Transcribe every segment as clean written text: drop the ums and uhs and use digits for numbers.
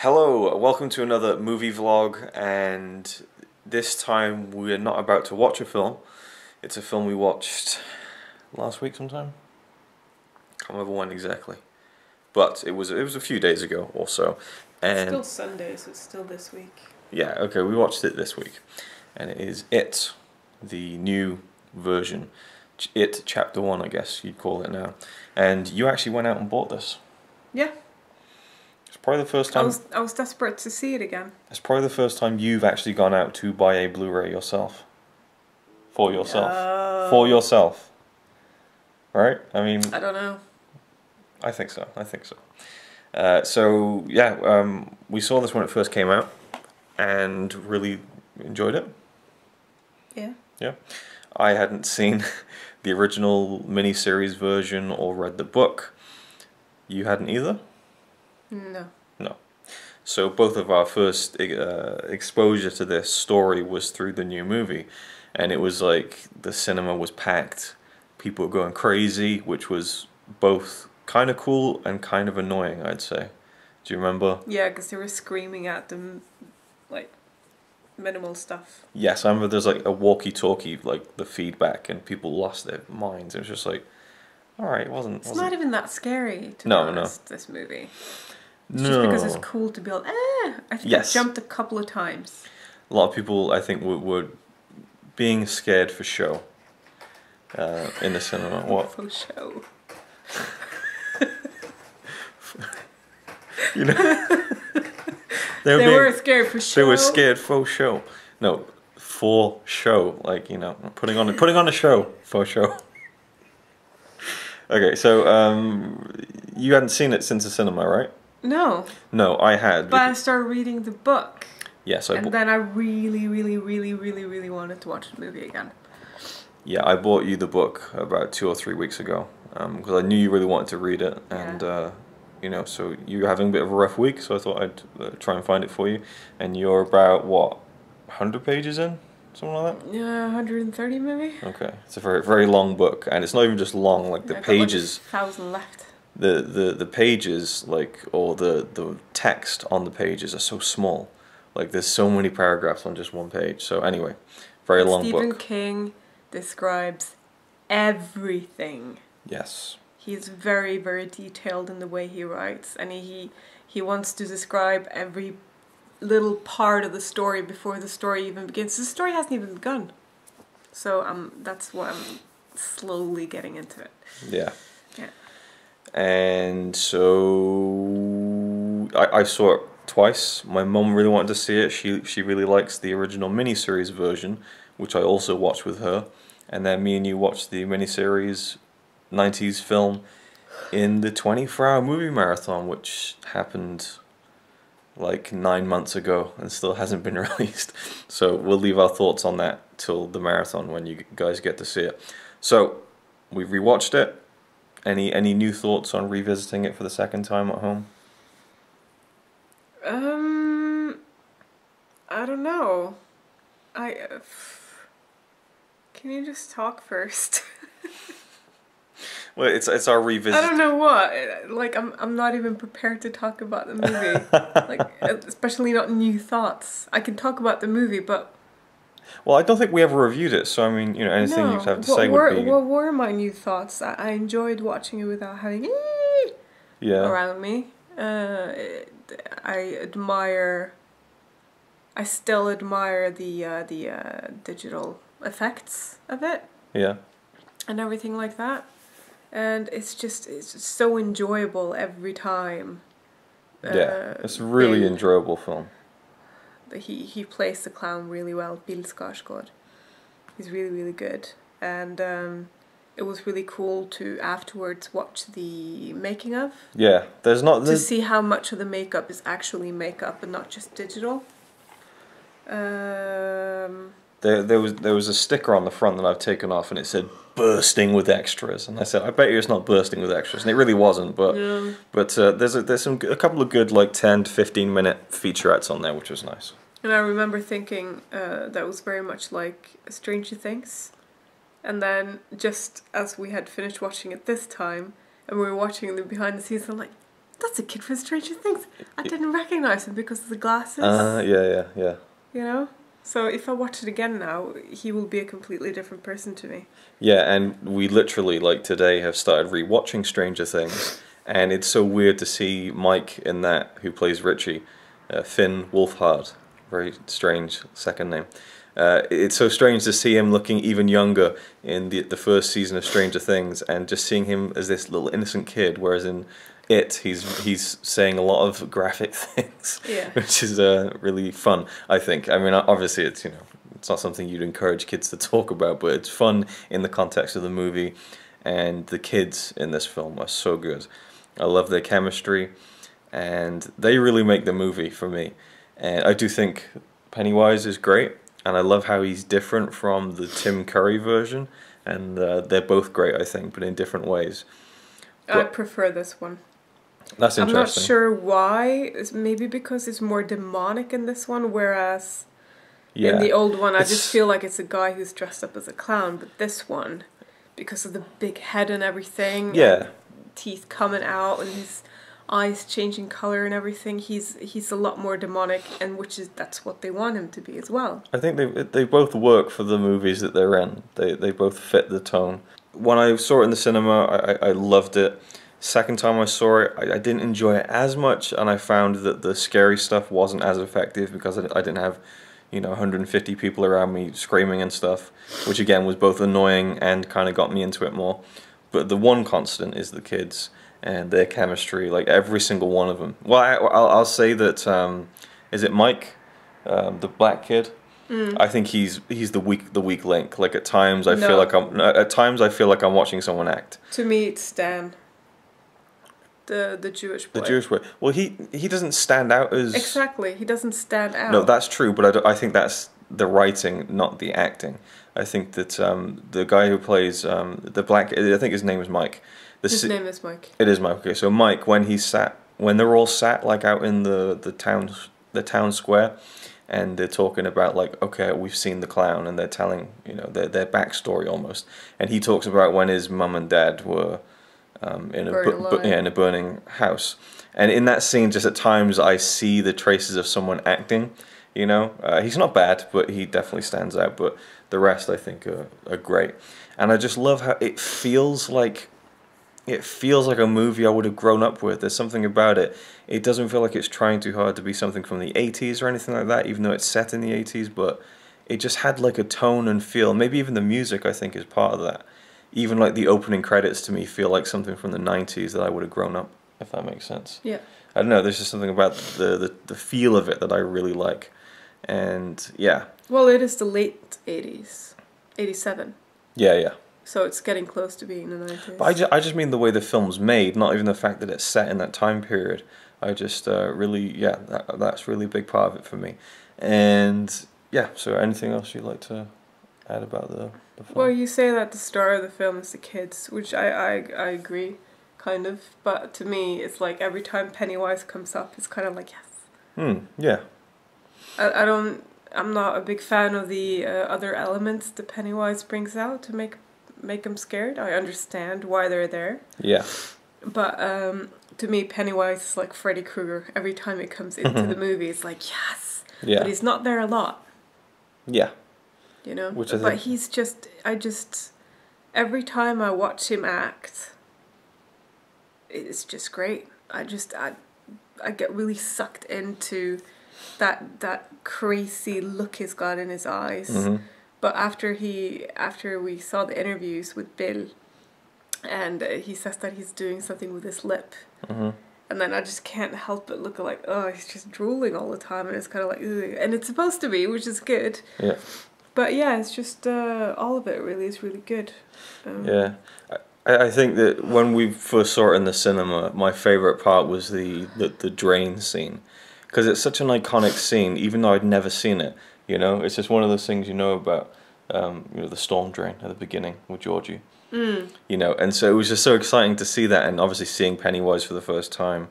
Hello, welcome to another movie vlog, and this time we're not about to watch a film. It's a film we watched last week sometime. Can't remember when exactly, but it was a few days ago or so. And it's still Sunday, so it's still this week. yeah, okay, we watched it this week, and it is It, the new version. It Chapter 1, I guess you'd call it now. And you actually went out and bought this. Yeah. It's probably the first time. I was desperate to see it again. It's probably the first time you've actually gone out to buy a Blu-ray yourself. For yourself. No. For yourself. Right? I mean, I don't know. I think so. So yeah, we saw this when it first came out and really enjoyed it. Yeah. Yeah. I hadn't seen the original miniseries version or read the book. You hadn't either? No. No. So both of our first exposure to this story was through the new movie, and it was like the cinema was packed, people were going crazy, which was both kind of cool and kind of annoying, I'd say. Do you remember? Yeah, because they were screaming at them, like, minimal stuff. Yes, I remember there's like a walkie-talkie, like the feedback, and people lost their minds. It was just like, all right, it wasn't. It's not even that scary, to be No, honest, this movie. It's No. just because it's cool to be like, I think Yes. I jumped a couple of times. A lot of people, I think, were being scared for show in the cinema. What? For show. You know, They were scared for show. They were scared for show. No, for show. Like, you know, putting on a show for show. Okay, so you hadn't seen it since the cinema, right? No. No, I had. But I started reading the book. Yes, and then I really wanted to watch the movie again. Yeah, I bought you the book about 2 or 3 weeks ago because I knew you really wanted to read it, and you know, so you're having a bit of a rough week, so I thought I'd try and find it for you. And you're about what, 100 pages in, something like that? Yeah, 130 maybe. Okay, it's a very long book, and it's not even just long. Like the pages, got like 1,000 left. The pages, like, or the text on the pages are so small. Like there's so many paragraphs on just one page. So anyway, very long book. Stephen King describes everything. Yes. He's very detailed in the way he writes, and he wants to describe every little part of the story before the story even begins. The story hasn't even begun. So that's why I'm slowly getting into it. Yeah. Yeah. And so I saw it twice. My mum really wanted to see it. She really likes the original miniseries version, which I also watched with her. And then me and you watched the miniseries 90s film in the 24-hour movie marathon, which happened like 9 months ago and still hasn't been released. So we'll leave our thoughts on that till the marathon when you guys get to see it. So we've rewatched it. Any new thoughts on revisiting it for the second time at home? I don't know. Can you just talk first? Well, it's our revisit. I don't know what. Like, I'm not even prepared to talk about the movie. Like, especially not new thoughts. I can talk about the movie, but... Well, I don't think we ever reviewed it, so I mean, you know, anything you have to say would be... What were my new thoughts? I enjoyed watching it without having around me. I still admire the digital effects of it. Yeah. And everything like that. And it's just so enjoyable every time. Yeah, it's a really enjoyable film. He plays the clown really well, Bill Skarsgård. He's really good. And it was really cool to afterwards watch the making of. Yeah, to see how much of the makeup is actually makeup and not just digital. There was a sticker on the front that I've taken off, and it said bursting with extras, and I said, I bet you it's not bursting with extras, and it really wasn't, but yeah. But there's a couple of good, like, 10 to 15 minute featurettes on there, which was nice. And I remember thinking that was very much like Stranger Things, and then just as we had finished watching it this time and we were watching the behind the scenes, I'm like, that's a kid from Stranger Things. I didn't recognise him because of the glasses. Yeah. You know? So if I watch it again now, he will be a completely different person to me. Yeah, and we literally, like today, have started rewatching Stranger Things, and it's so weird to see Mike in that, who plays Richie, Finn Wolfhard, very strange second name. It's so strange to see him looking even younger in the first season of Stranger Things, and just seeing him as this little innocent kid, whereas in he's saying a lot of graphic things, Yeah. which is really fun, I think. I mean, obviously it's it's not something you'd encourage kids to talk about, but it's fun in the context of the movie, and the kids in this film are so good. I love their chemistry, and they really make the movie for me. And I do think Pennywise is great, and I love how he's different from the Tim Curry version, and they're both great, I think, but in different ways. I prefer this one. That's interesting. I'm not sure why. It's maybe because it's more demonic in this one, whereas in the old one, I just feel like it's a guy who's dressed up as a clown. But this one, because of the big head and everything, and teeth coming out, and his eyes changing color and everything, he's a lot more demonic, and that's what they want him to be as well. I think they both work for the movies that they're in. They both fit the tone. When I saw it in the cinema, I loved it. Second time I saw it, I didn't enjoy it as much, and I found that the scary stuff wasn't as effective because I didn't have 150 people around me screaming and stuff, which again was both annoying and kind of got me into it more. But the one constant is the kids and their chemistry, like every single one of them. Well, I'll say that, is it Mike, the black kid? I think he's the weak link. Like at times I feel like I'm watching someone act. To me, it's Stan, the Jewish boy. The Jewish boy. Well, he doesn't stand out as exactly. He doesn't stand out. No, that's true, but I think that's the writing, not the acting. I think that the guy who plays the black, I think his name is Mike. His name is Mike. It is Mike. Okay, so Mike, when they're all sat like out in the town square, and they're talking about like, okay, we've seen the clown, and they're telling their backstory almost, and he talks about when his mum and dad were in a burning house, and in that scene, just at times I see the traces of someone acting. He's not bad, but he definitely stands out. But the rest, I think, are great, and I just love how it feels like. It feels like a movie I would have grown up with. There's something about it. It doesn't feel like it's trying too hard to be something from the 80s or anything like that, even though it's set in the 80s, but it just had like a tone and feel. Maybe even the music, I think, is part of that. Even like the opening credits to me feel like something from the 90s that I would have grown up, if that makes sense. Yeah. I don't know, there's just something about the feel of it that I really like. And yeah. Well, it is the late 80s. 87. Yeah. So it's getting close to being the 90s. But I just mean the way the film's made, not even the fact that it's set in that time period. I just really, that's really a big part of it for me. And yeah, so anything else you'd like to add about the film? Well, you say that the star of the film is the kids, which I agree, kind of. But to me, it's like every time Pennywise comes up, it's kind of like, yes. Yeah. I'm not a big fan of the other elements that Pennywise brings out to make them scared. I understand why they're there. Yeah. But to me, Pennywise is like Freddy Krueger. Every time it comes into the movie, it's like, yes. Yeah. But he's not there a lot. Yeah. But he's just, every time I watch him act, it's just great. I get really sucked into that crazy look he's got in his eyes. Mm-hmm. But after we saw the interviews with Bill, and he says that he's doing something with his lip, mm-hmm. and then I just can't help but look like, oh, he's just drooling all the time, and it's kind of like, ugh. And it's supposed to be, which is good. Yeah. But yeah, it's just all of it really is really good. Yeah. I think that when we first saw it in the cinema, my favourite part was the drain scene, because it's such an iconic scene, even though I'd never seen it. It's just one of those things about, the storm drain at the beginning with Georgie. And so it was just so exciting to see that, and obviously seeing Pennywise for the first time.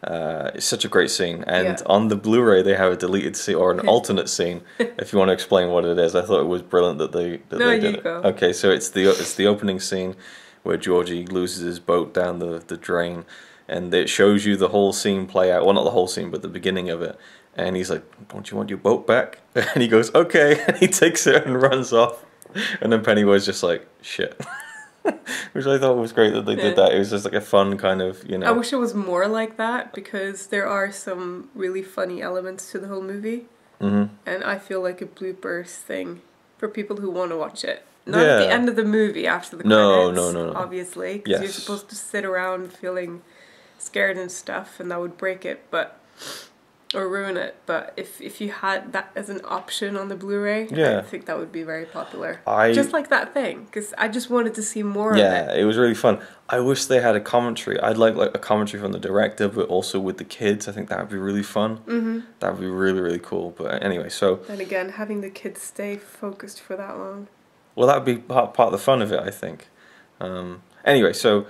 It's such a great scene, and on the Blu-ray they have a deleted scene or an alternate scene. If you want to explain what it is, I thought it was brilliant that they did it. Okay, so it's the opening scene where Georgie loses his boat down the drain, and it shows you the whole scene play out. Well, not the whole scene, but the beginning of it. And he's like, "Don't you want your boat back?" And he goes, "Okay," and he takes it and runs off. And then Pennywise just like, "Shit." Which I thought was great that they did that. It was just like a fun kind of, you know. I wish it was more like that, because there are some really funny elements to the whole movie. And I feel like a bloopers thing for people who want to watch it. Not at the end of the movie after the credits, no. Obviously, because you're supposed to sit around feeling scared and stuff, and that would break it, or ruin it. But if you had that as an option on the Blu-ray, I think that would be very popular. Just like that thing, because I just wanted to see more of it. Yeah, it was really fun. I wish they had a commentary. I'd like a commentary from the director, but also with the kids. I think that would be really fun. That would be really, really cool. But anyway, so... Then again, having the kids stay focused for that long. Well, that would be part of the fun of it, I think. Anyway, so...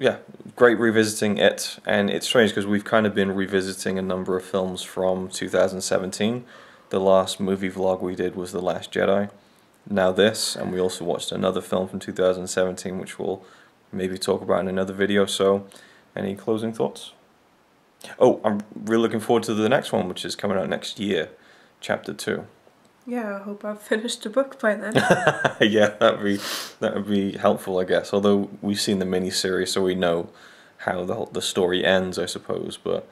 Yeah, great revisiting it, and it's strange because we've kind of been revisiting a number of films from 2017. The last movie vlog we did was The Last Jedi. Now this, and we also watched another film from 2017, which we'll maybe talk about in another video. So, any closing thoughts? Oh, I'm really looking forward to the next one, which is coming out next year, Chapter 2. Yeah, I hope I've finished the book by then. Yeah, that would be helpful, I guess. Although we've seen the miniseries, so we know how the story ends, I suppose. But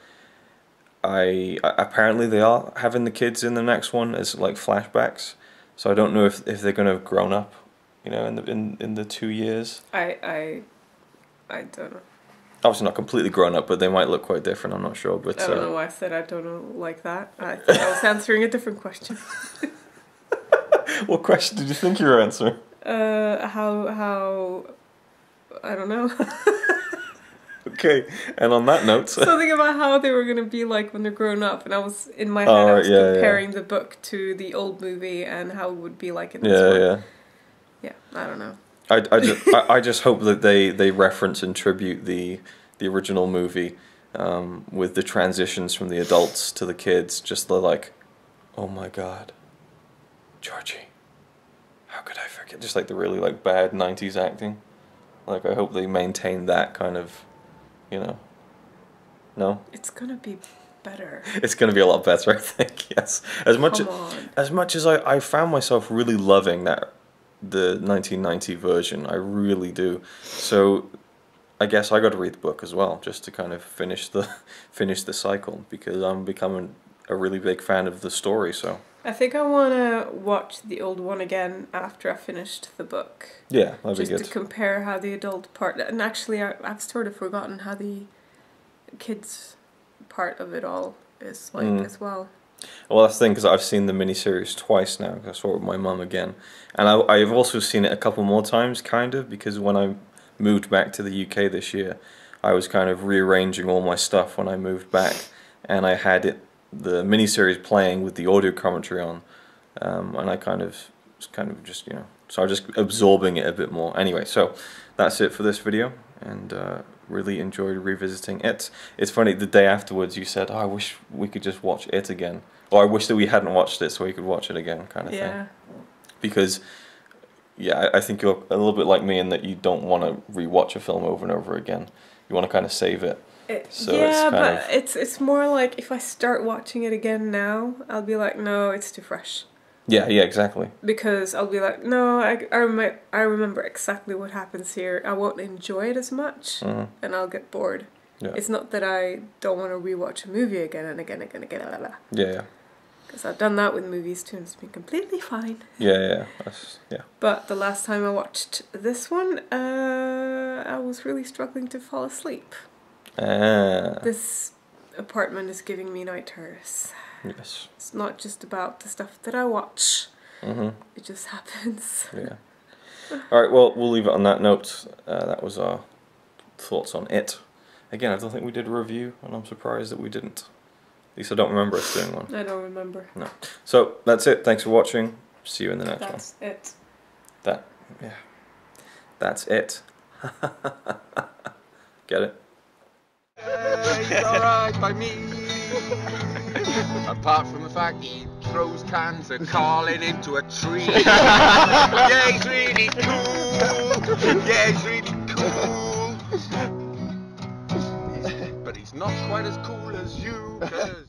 apparently they are having the kids in the next one as like flashbacks. So I don't know if they're going to have grown up, you know, in the 2 years. I don't know. Obviously not completely grown up, but they might look quite different. I'm not sure. But I don't know why I said I don't know like that. I thought I was answering a different question. What question did you think you were answering? How I don't know. Okay, and on that note... Something about how they were going to be like when they're grown up, and I was, in my head, I was comparing the book to the old movie and how it would be like in this one. Yeah, I don't know. I just hope that they reference and tribute the original movie with the transitions from the adults to the kids. Just the like, oh my god, Georgie, how could I forget? Just like the really like bad 90s acting. Like I hope they maintain that kind of, you know. No? It's gonna be better. It's gonna be a lot better, I think. Yes. As much as I found myself really loving the 1990 version, I really do. So I guess I got to read the book as well, just to kind of finish the cycle, because I'm becoming a really big fan of the story. So I think I want to watch the old one again after I finished the book. Yeah, that'd be good. Just to compare how the adult part, and actually I've sort of forgotten how the kids part of it all is like as well. Well, that's the thing, because I've seen the miniseries twice now. I saw it with my mum again. And I've also seen it a couple more times, kind of, because when I moved back to the UK this year, I was kind of rearranging all my stuff when I moved back. And I had the miniseries playing with the audio commentary on. And I kind of just, you know, so I'm just absorbing it a bit more. Anyway, so that's it for this video. And really enjoyed revisiting it. It's funny, the day afterwards you said, oh, I wish we could just watch it again. Or I wish that we hadn't watched it so we could watch it again, kind of thing. Because, yeah, I think you're a little bit like me in that you don't want to rewatch a film over and over again. You want to kind of save it. It's more like if I start watching it again now, I'll be like, no, it's too fresh. Yeah, exactly. Because I'll be like, no, I remember exactly what happens here. I won't enjoy it as much, and I'll get bored. Yeah. It's not that I don't want to rewatch a movie again and again and again. Yeah. Because I've done that with movies too, and it's been completely fine. Yeah. But the last time I watched this one, I was really struggling to fall asleep. This apartment is giving me night terrors. Yes. It's not just about the stuff that I watch. It just happens. Yeah. Alright, well, we'll leave it on that note. That was our thoughts on it. Again, I don't think we did a review, and I'm surprised that we didn't. At least I don't remember us doing one. I don't remember. No. So, that's it. Thanks for watching. See you in the next one. That's it. That's it. Get it? It's alright by me. Apart from the fact he throws cans of Carlin into a tree. Yeah, he's really cool. Yeah, he's really cool. not quite as cool as you, 'cause